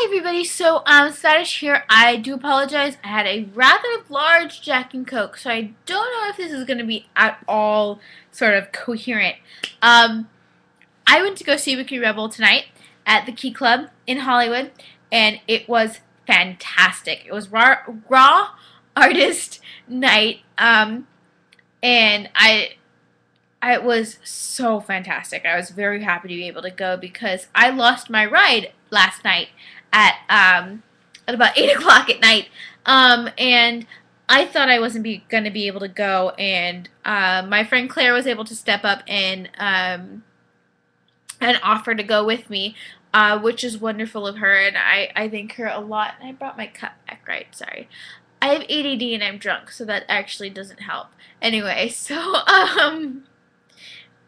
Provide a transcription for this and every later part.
Hi everybody, so Sfadish here. I do apologize. I had a rather large Jack and Coke, so I don't know if this is going to be at all sort of coherent. Um, I went to go see Ricky Rebel tonight at the Key Club in Hollywood, and it was fantastic. It was raw artist night, and it was so fantastic. I was very happy to be able to go because I lost my ride last night at about 8 o'clock at night, and I thought I wasn't going to be able to go, and my friend Claire was able to step up and offer to go with me, which is wonderful of her, and I thank her a lot. And I brought my cup back right. Sorry. I have ADD and I'm drunk, so that actually doesn't help. Anyway, so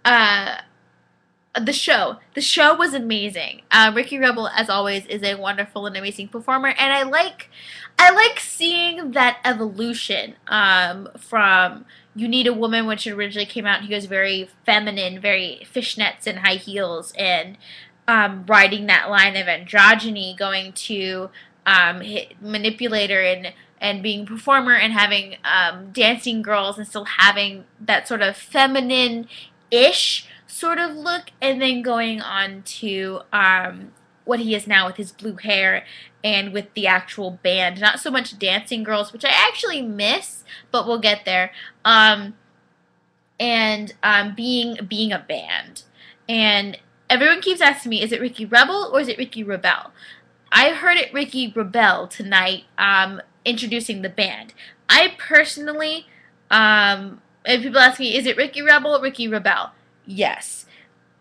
uh, the show. The show was amazing. Ricky Rebel, as always, is a wonderful and amazing performer, and I like seeing that evolution from "You Need a Woman," which originally came out. And he was very feminine, very fishnets and high heels, and riding that line of androgyny, going to manipulator and being a performer and having dancing girls and still having that sort of feminine-ish sort of look, and then going on to what he is now with his blue hair and with the actual band. Not so much dancing girls, which I actually miss, but we'll get there. And being a band. And everyone keeps asking me, is it Ricky Rebel or is it Ricky Rebel? I heard it Ricky Rebel tonight, introducing the band. I personally, if people ask me, is it Ricky Rebel or Ricky Rebel? Yes.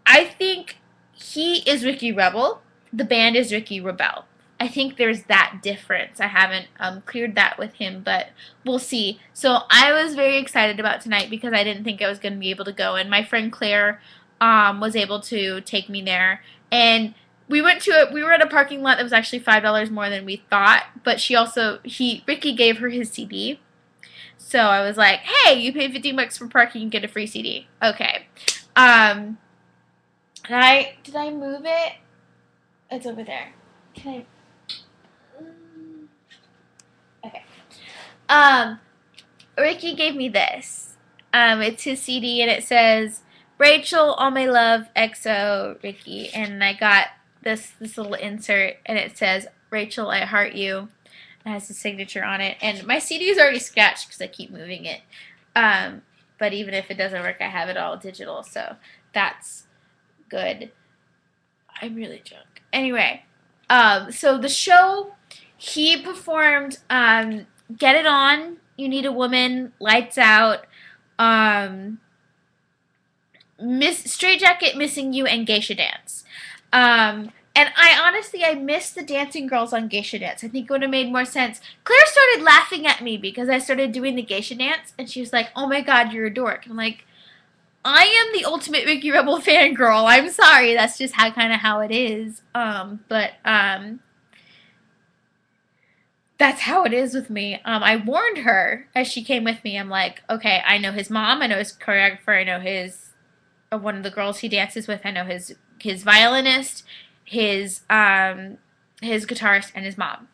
I think he is Ricky Rebel. The band is Ricky Rebel. I think there's that difference. I haven't cleared that with him, but we'll see. So I was very excited about tonight because I didn't think I was going to be able to go, and my friend Claire was able to take me there. And we were at a parking lot that was actually $5 more than we thought, but Ricky gave her his CD. So I was like, hey, you paid $15 for parking, you get a free CD. Okay. Did I move it? It's over there. Can I? Okay. Ricky gave me this. It's his CD, and it says, Rachel, all my love, XO, Ricky. And I got this little insert, and it says, Rachel, I heart you. It has his signature on it. And my CD is already scratched because I keep moving it. But even if it doesn't work, I have it all digital, so that's good. I'm really drunk. Anyway, so the show, he performed Get It On, You Need a Woman, Lights Out, Straight Jacket, Missing You, and Geisha Dance. And I missed the dancing girls on Geisha Dance. I think it would have made more sense. Claire started laughing at me because I started doing the Geisha Dance, and she was like, oh my god, you're a dork. And I'm like, I am the ultimate Ricky Rebel fangirl. I'm sorry, that's just how it is. That's how it is with me. I warned her as she came with me. I'm like, okay, I know his mom, I know his choreographer, I know one of the girls he dances with, I know his violinist, his guitarist, and his mom.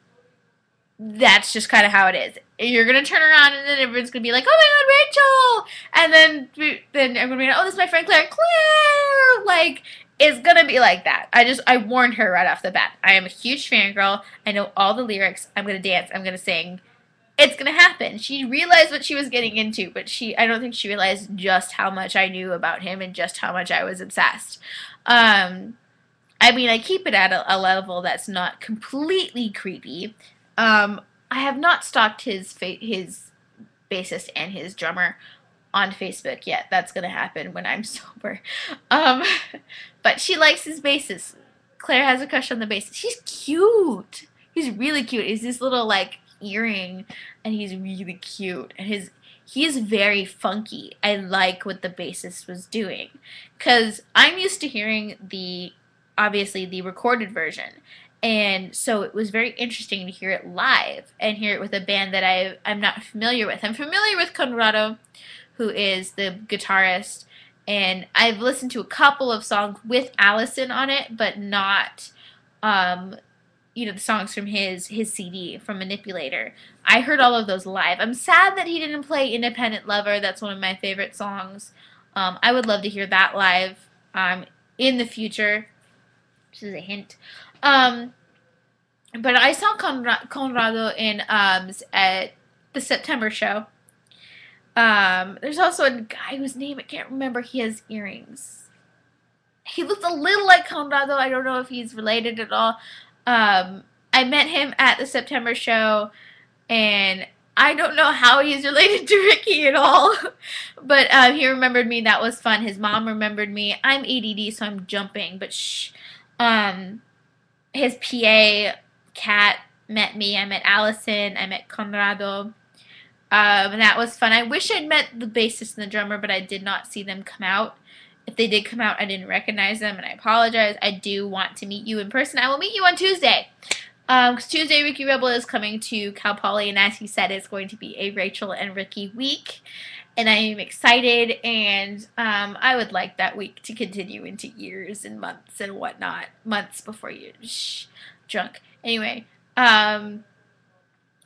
That's just kind of how it is. You're gonna turn around and then everyone's gonna be like, "Oh my God, Rachel!" And then everyone's gonna be like, "Oh, this is my friend Claire." Claire, like, it's gonna be like that. I warned her right off the bat. I am a huge fangirl. I know all the lyrics. I'm gonna dance. I'm gonna sing. It's gonna happen. She realized what she was getting into, but I don't think she realized just how much I knew about him and just how much I was obsessed. I keep it at a level that's not completely creepy. I have not stalked his bassist and his drummer on Facebook yet. That's gonna happen when I'm sober. But she likes his bassist. Claire has a crush on the bassist. He's cute. He's really cute. He's this little earring, and he's really cute. And he is very funky. I like what the bassist was doing, because I'm used to hearing obviously the recorded version. And so it was very interesting to hear it live and hear it with a band that I'm not familiar with. I'm familiar with Conrado, who is the guitarist, and I've listened to a couple of songs with Allison on it, but not the songs from his CD from Manipulator. I heard all of those live. I'm sad that he didn't play Independent Lover. That's one of my favorite songs. I would love to hear that live in the future. This is a hint. Um, but I saw Conrado in at the September show. There's also a guy whose name I can't remember. He has earrings. He looks a little like Conrado. I don't know if he's related at all. I met him at the September show, and I don't know how he's related to Ricky at all. But he remembered me. That was fun. His mom remembered me. I'm ADD, so I'm jumping. But shh. Um, his PA, Kat, met me. I met Allison. I met Conrado. And that was fun. I wish I'd met the bassist and the drummer, but I did not see them come out. If they did come out, I didn't recognize them, and I apologize. I do want to meet you in person. I will meet you on Tuesday. 'Cause Tuesday, Ricky Rebel is coming to Cal Poly, and as he said, it's going to be a Rachel and Ricky week. And I am excited, and I would like that week to continue into years and months and whatnot. Months before you drunk. Anyway, I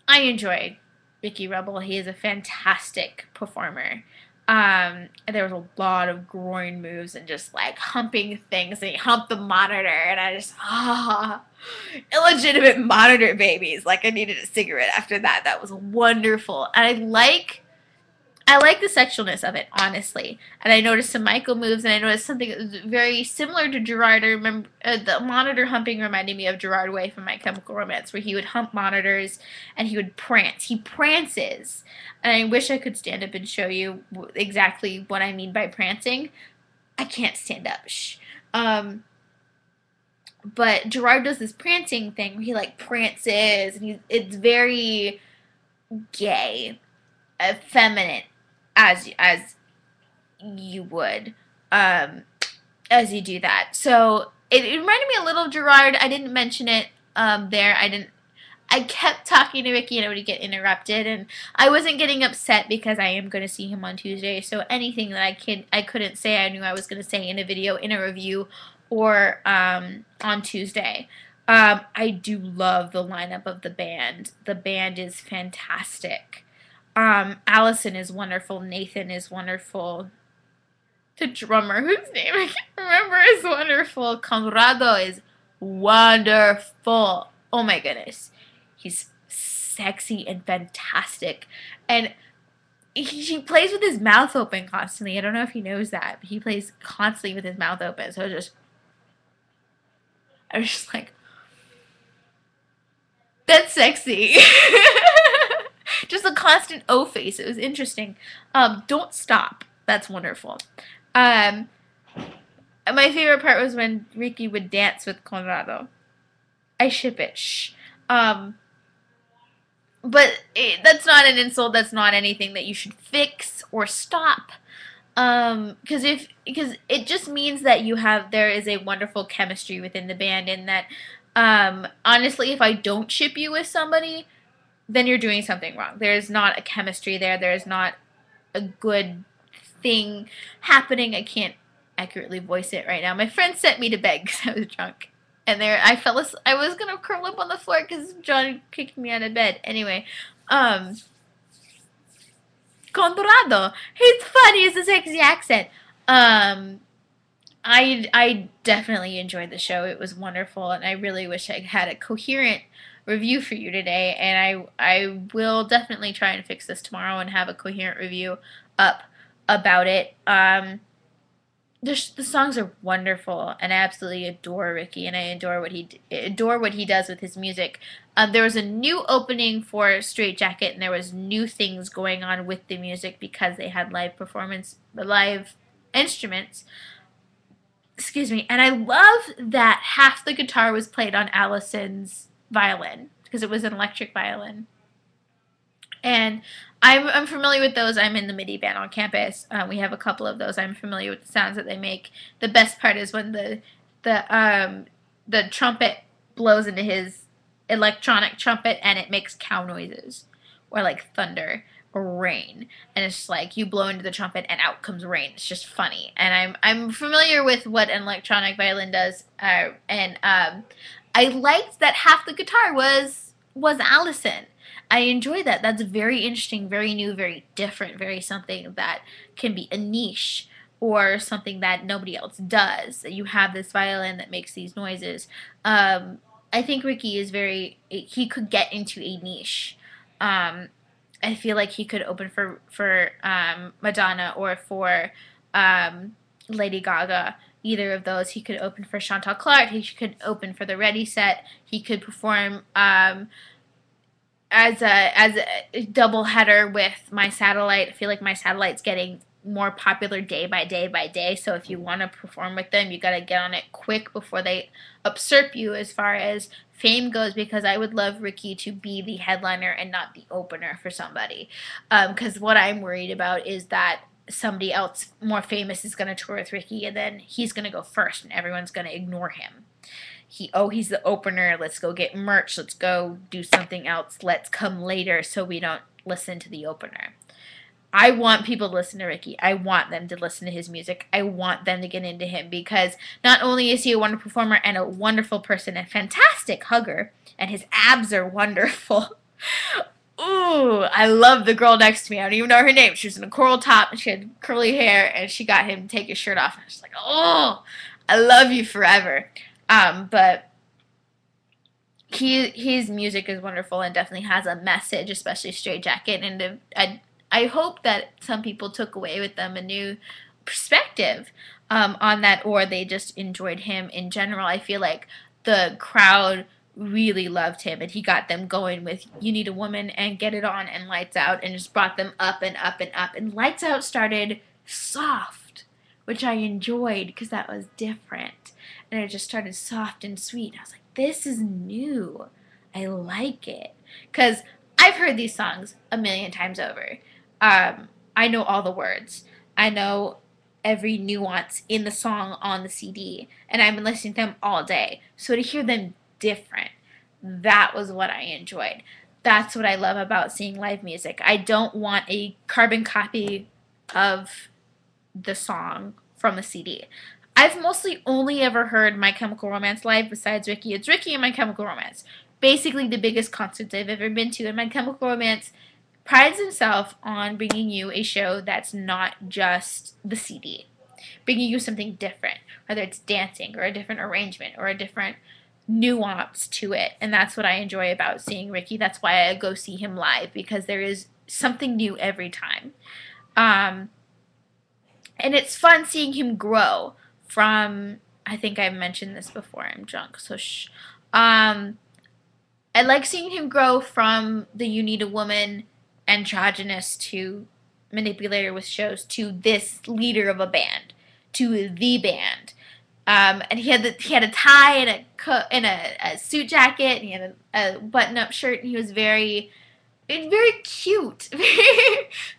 enjoyed Ricky Rebel. He is a fantastic performer. There was a lot of groin moves and just like humping things, and he humped the monitor, and I just illegitimate monitor babies. Like I needed a cigarette after that. That was wonderful, and I like the sexualness of it, honestly. And I noticed some Michael moves, and I noticed something that was very similar to Gerard. I remember the monitor humping reminded me of Gerard Way from My Chemical Romance, where he would hump monitors and he would prance. He prances. And I wish I could stand up and show you exactly what I mean by prancing. I can't stand up. Shh. But Gerard does this prancing thing where he like prances, and it's very gay, feminine, as you would as you do that. So it reminded me a little of Gerard. I didn't mention it there. I kept talking to Ricky, and I would get interrupted, and I wasn't getting upset because I am going to see him on Tuesday. So anything that I couldn't say, I knew I was going to say in a video, in a review, or on Tuesday. I do love the lineup of the band. The band is fantastic. Allison is wonderful. Nathan is wonderful. The drummer, whose name I can't remember, is wonderful. Conrado is wonderful. Oh my goodness. He's sexy and fantastic. And he plays with his mouth open constantly. I don't know if he knows that, but he plays constantly with his mouth open. So I was just like, that's sexy. Just a constant O face. It was interesting. Don't stop. That's wonderful. My favorite part was when Ricky would dance with Conrado. I ship it. Shh. But that's not an insult. That's not anything that you should fix or stop. Because it just means that there is a wonderful chemistry within the band, and that honestly, if I don't ship you with somebody, then you're doing something wrong. There is not a chemistry there. There is not a good thing happening. I can't accurately voice it right now. My friend sent me to bed because I was drunk. And I was going to curl up on the floor because John kicked me out of bed. Anyway, Conrado. He's funny. He has a sexy accent. I definitely enjoyed the show. It was wonderful, and I really wish I had a coherent review for you today, and I will definitely try and fix this tomorrow and have a coherent review up about it. The songs are wonderful, and I absolutely adore Ricky, and I adore what he does with his music. There was a new opening for Straight Jacket, and there was new things going on with the music because they had live instruments. Excuse me. And I love that half the guitar was played on Allison's violin because it was an electric violin. And I'm familiar with those. I'm in the MIDI band on campus. We have a couple of those. I'm familiar with the sounds that they make. The best part is when the trumpet blows into his electronic trumpet and it makes cow noises, or like thunder or rain. And it's just like you blow into the trumpet and out comes rain. It's just funny. And I'm familiar with what an electronic violin does. And I liked that half the guitar was Allison. I enjoy that. That's very interesting, very new, very different, very something that can be a niche or something that nobody else does. You have this violin that makes these noises. I think Ricky is he could get into a niche. Um, I feel like he could open for Madonna or for Lady Gaga. Either of those, he could open for Chantal Clark. He could open for the Ready Set. He could perform as a double header with My Satellite. I feel like My Satellite's getting more popular day by day by day. So if you want to perform with them, you got to get on it quick before they usurp you as far as fame goes, because I would love Ricky to be the headliner and not the opener for somebody. Because what I'm worried about is that somebody else more famous is going to tour with Ricky, and then he's going to go first and everyone's going to ignore him. He's the opener, let's go get merch, let's go do something else, let's come later so we don't listen to the opener. I want people to listen to Ricky. I want them to listen to his music. I want them to get into him, because not only is he a wonderful performer and a wonderful person and fantastic hugger, and his abs are wonderful. Ooh, I love the girl next to me. I don't even know her name. She was in a coral top and she had curly hair, and she got him to take his shirt off. And I was like, oh, I love you forever. But his music is wonderful and definitely has a message, especially Straight Jacket. And I hope that some people took away with them a new perspective on that, or they just enjoyed him in general. I feel like the crowd really loved him, and he got them going with You Need a Woman and Get It On and Lights Out, and just brought them up and up and up. And Lights Out started soft, which I enjoyed because that was different. And it just started soft and sweet. I was like, this is new. I like it. Because I've heard these songs a million times over. I know all the words. I know every nuance in the song on the CD. And I've been listening to them all day. So to hear them different, that was what I enjoyed. That's what I love about seeing live music. I don't want a carbon copy of the song from the CD. I've mostly only ever heard My Chemical Romance live besides Ricky. It's Ricky and My Chemical Romance. Basically the biggest concerts I've ever been to. And My Chemical Romance prides himself on bringing you a show that's not just the CD. Bringing you something different. Whether it's dancing or a different arrangement or a different nuance to it. And that's what I enjoy about seeing Ricky. That's why I go see him live, because there is something new every time. And it's fun seeing him grow from, I think I've mentioned this before, I'm drunk, so shh. I like seeing him grow from the You Need a Woman androgynous to manipulator with shows to this leader of a band, to the band. And he had a tie and a suit jacket, and he had a button-up shirt, and he was very cute,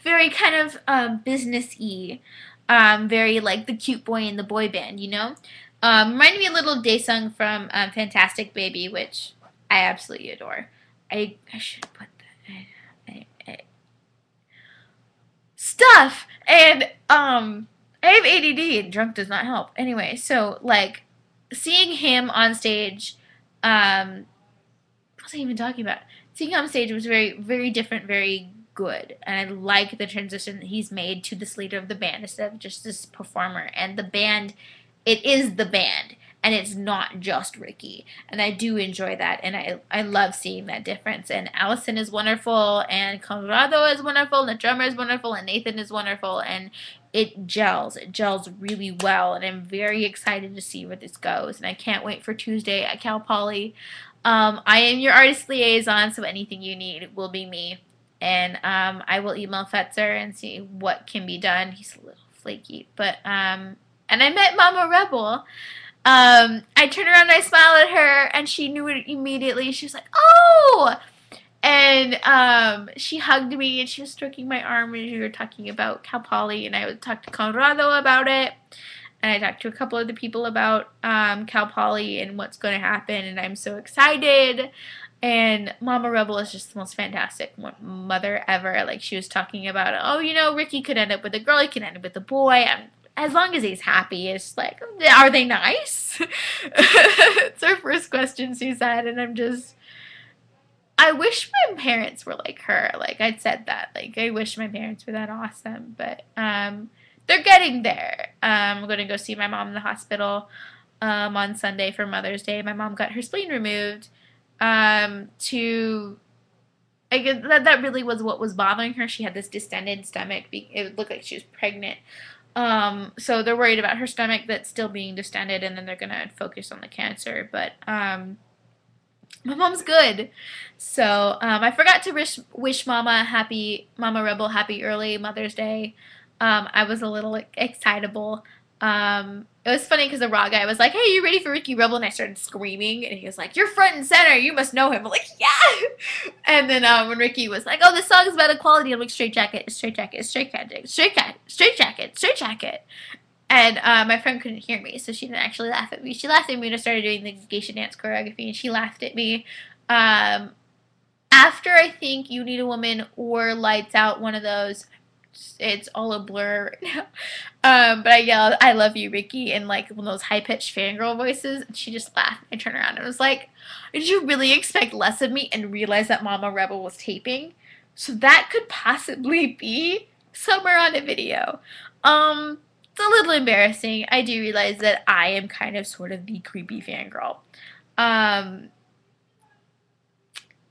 very kind of business-y. Very like the cute boy in the boy band, you know? Reminded me a little Daesung from Fantastic Baby, which I absolutely adore. I should put that. Stuff! And, I have ADD and drunk does not help. Anyway, so, like, seeing him on stage, what was I even talking about? Seeing him on stage was very, very different, very good, and I like the transition that he's made to this leader of the band instead of just this performer. And the band, it is the band, and it's not just Ricky, and I do enjoy that, and I love seeing that difference. And Allison is wonderful, and Conrado is wonderful, and the drummer is wonderful, and Nathan is wonderful, and it gels really well, and I'm very excited to see where this goes, and I can't wait for Tuesday at Cal Poly. I am your artist liaison, so anything you need will be me. And I will email Fetzer and see what can be done. He's a little flaky. But, and I met Mama Rebel. I turned around and I smiled at her, and she knew it immediately. She was like, oh! And she hugged me, and she was stroking my arm as we were talking about Cal Poly. And I talked to Conrado about it. And I talked to a couple other people about Cal Poly and what's going to happen. And I'm so excited. And Mama Rebel is just the most fantastic mother ever. Like, she was talking about, oh, you know, Ricky could end up with a girl, he could end up with a boy. As long as he's happy, it's like, are they nice? It's her first question. questions she said, and I wish my parents were like her. Like, I'd said that. Like, I wish my parents were that awesome. But they're getting there. I'm going to go see my mom in the hospital on Sunday for Mother's Day. My mom got her spleen removed to... I guess that really was what was bothering her. She had this distended stomach. It looked like she was pregnant. So they're worried about her stomach that's still being distended, and then they're going to focus on the cancer. But my mom's good. So I forgot to wish Mama Rebel happy early Mother's Day. I was a little excitable. It was funny because the raw guy was like, "Hey, you ready for Ricky Rebel?" And I started screaming, and he was like, "You're front and center. You must know him." I'm like, "Yeah!" And then when Ricky was like, "Oh, this song is about equality," I'm like, "Straight jacket, straight jacket, straight jacket, straight jacket, straight jacket, straight jacket." And my friend couldn't hear me, so she didn't actually laugh at me. She laughed at me when I started doing the geisha dance choreography, and she laughed at me. After, I think, You Need a Woman or Lights Out, one of those, it's all a blur right now. But I yelled, "I love you, Ricky," in like one of those high-pitched fangirl voices, and she just laughed. I turned around and was like, "Did you really expect less of me?" and realize that Mama Rebel was taping? So that could possibly be somewhere on a video. It's a little embarrassing. I do realize that I am kind of sort of the creepy fangirl.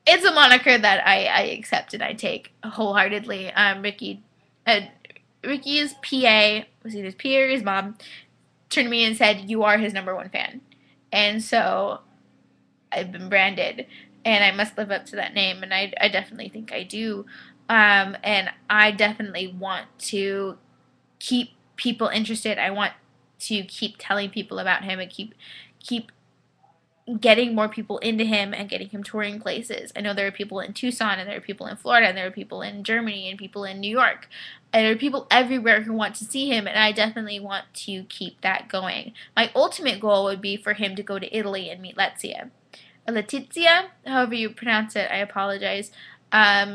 It's a moniker that I accept and I take wholeheartedly. Ricky's PA, was it his PA or his mom, turned to me and said, "You are his #1 fan." And so I've been branded, and I must live up to that name, and I definitely think I do. And I definitely want to keep people interested. I want to keep telling people about him and keep getting more people into him and getting him touring places. I know there are people in Tucson, and there are people in Florida, and there are people in Germany, and people in New York, and there are people everywhere who want to see him, and I definitely want to keep that going. My ultimate goal would be for him to go to Italy and meet Letizia, however you pronounce it. I apologize.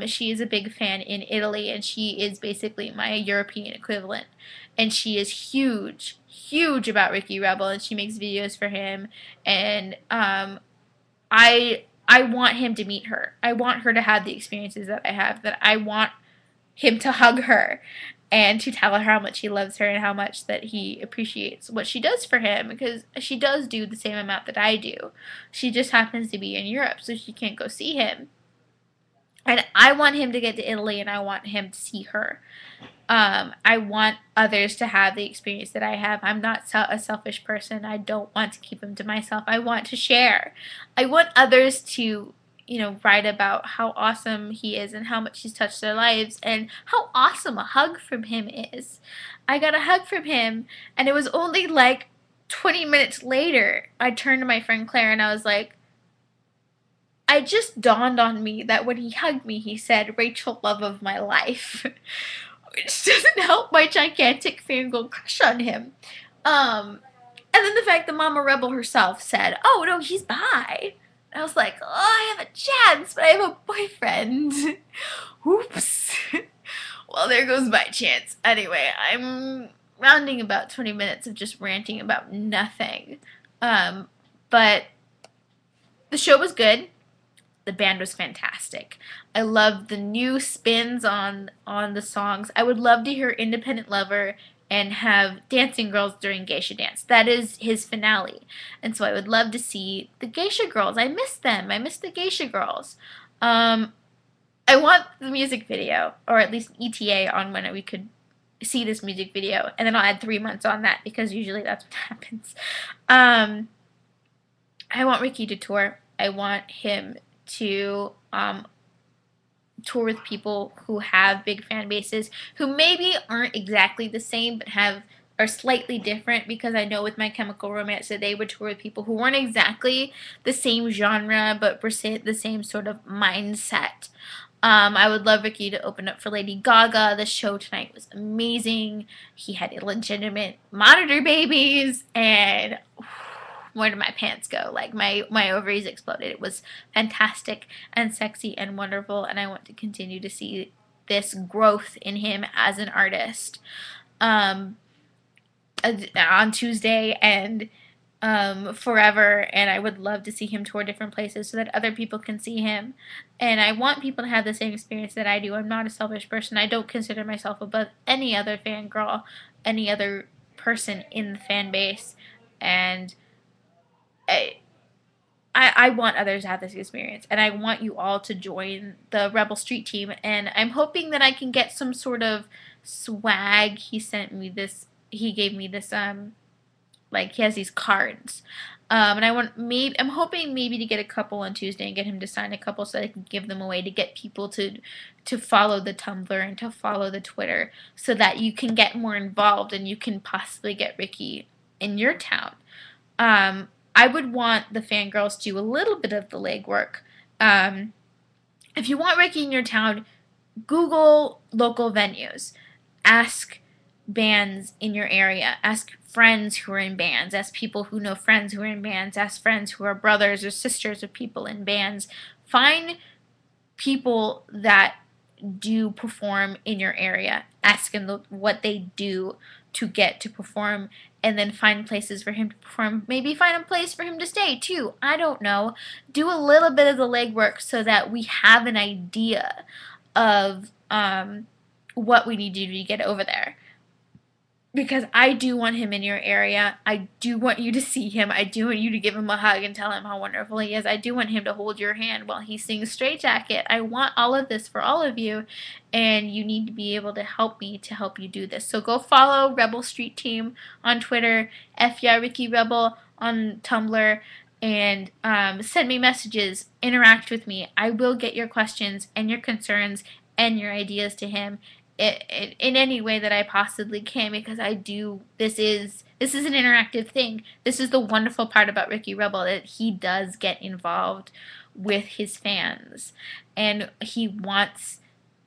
She is a big fan in Italy, and she is basically my European equivalent. And she is huge about Ricky Rebel, and she makes videos for him. And I want him to meet her. I want her to have the experiences that I have. That I want him to hug her and to tell her how much he loves her and how much that he appreciates what she does for him, because she does do the same amount that I do. She just happens to be in Europe, so she can't go see him. And I want him to get to Italy, and I want him to see her. I want others to have the experience that I have. I'm not a selfish person. I don't want to keep him to myself. I want to share. I want others to, write about how awesome he is and how much he's touched their lives and how awesome a hug from him is. I got a hug from him, and it was only like 20 minutes later, I turned to my friend Claire and I was like, "I just dawned on me that when he hugged me, he said, 'Rachel, love of my life.'" Which doesn't help my gigantic fangirl crush on him. And then the fact that Mama Rebel herself said, "Oh, no, he's bi." I was like, "Oh, I have a chance, but I have a boyfriend." Oops. Well, there goes my chance. Anyway, I'm rounding about 20 minutes of just ranting about nothing. But the show was good. The band was fantastic. I loved the new spins on the songs. I would love to hear Independent Lover and have Dancing Girls during Geisha Dance. That is his finale. And so I would love to see the Geisha Girls. I miss them. I miss the Geisha Girls. I want the music video, or at least an ETA on when we could see this music video. And then I'll add 3 months on that, because usually that's what happens. I want Ricky to tour. I want him to tour with people who have big fan bases, who maybe aren't exactly the same, but are slightly different, because I know with My Chemical Romance that they would tour with people who weren't exactly the same genre, but were the same sort of mindset. I would love Ricky to open up for Lady Gaga. The show tonight was amazing. He had illegitimate monitor babies, and where did my pants go? Like, my ovaries exploded. It was fantastic and sexy and wonderful, and I want to continue to see this growth in him as an artist. On Tuesday, and forever, and I would love to see him tour different places so that other people can see him. And I want people to have the same experience that I do. I'm not a selfish person. I don't consider myself above any other fangirl, any other person in the fan base, and I, I want others to have this experience, and I want you all to join the Rebel Street team. And I'm hoping that I can get some sort of swag. He sent me this. He gave me this like he has these cards. And I'm hoping maybe to get a couple on Tuesday and get him to sign a couple so that I can give them away to get people to follow the Tumblr and to follow the Twitter so that you can get more involved and you can possibly get Ricky in your town. I would want the fangirls to do a little bit of the legwork. Um, if you want Ricky in your town, Google local venues. Ask bands in your area. Ask friends who are in bands. Ask people who know friends who are in bands. Ask friends who are brothers or sisters of people in bands. Find people that do perform in your area. Ask them what they do to get to perform, and then find places for him to perform. Maybe find a place for him to stay too. I don't know. Do a little bit of the legwork so that we have an idea of what we need to do to get over there. Because I do want him in your area. I do want you to see him. I do want you to give him a hug and tell him how wonderful he is. I do want him to hold your hand while he sings Straight Jacket. I want all of this for all of you, and you need to be able to help me to help you do this. So go follow Rebel Street Team on Twitter, F yeah Ricky Rebel on Tumblr, and send me messages. Interact with me. I will get your questions and your concerns and your ideas to him in any way that I possibly can, because I do. This is an interactive thing. This is the wonderful part about Ricky Rebel, that he does get involved with his fans, and he wants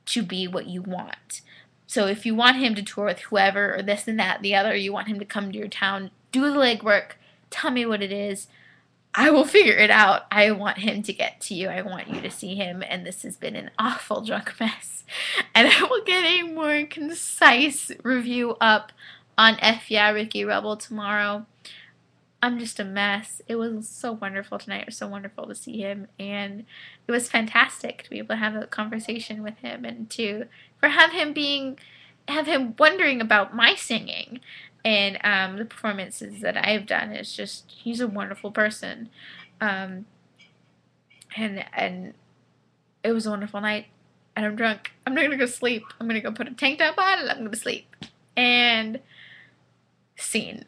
to be what you want. So if you want him to tour with whoever or this and that, the other, you want him to come to your town, do the legwork. Tell me what it is. I will figure it out. I want him to get to you. I want you to see him. And this has been an awful drunk mess. And I will get a more concise review up on F Yeah Ricky Rebel tomorrow. I'm just a mess. It was so wonderful tonight. It was so wonderful to see him. And it was fantastic to be able to have a conversation with him and have him wondering about my singing and the performances that I've done. It's just, he's a wonderful person. Um, and it was a wonderful night. And I'm drunk. I'm not gonna go sleep. I'm gonna go put a tank top on and I'm gonna sleep. And scene.